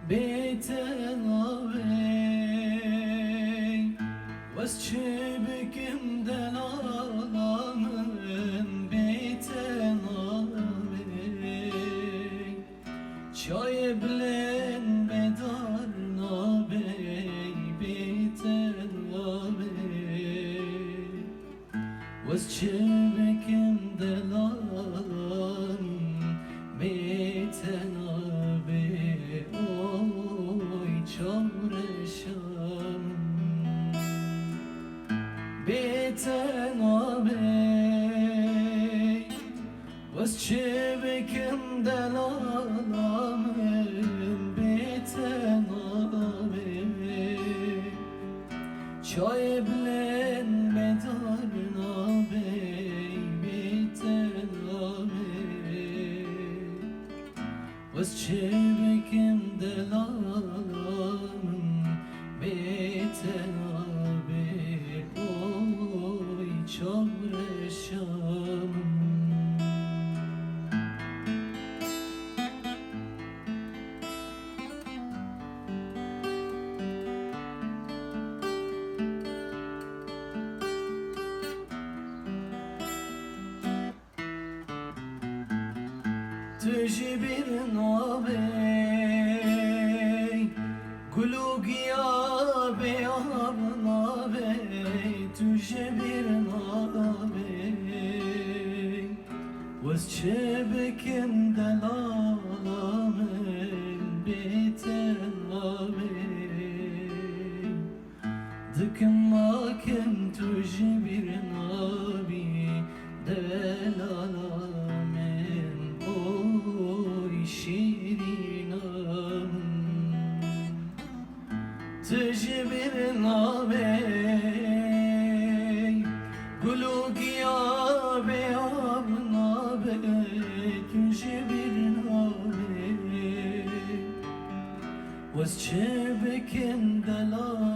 بيتن آبی وز چه بکم دلالامن بيتن آبی چای بلن بدار نابی بيتن آبی وز چه بکم دلالامن بيتن آبی oy çavreşam biten ağabey vaz çebekim delalamın biten ağabey çay bilen medarın ağabey biten ağabey vaz çebekim delalamın biten ağabey oy çavreşam تجي bir ağabey Gulugiya beyabın ağabey Tüje bir ağabey Vaz çebekim delalamın biten ağabey Dıkım makem tüje bir ağabey Delalamın oy şirinam Tecbirin ağabey Gulugiya beyabın ağabey Tecbirin ağabey Vaz çebekim delal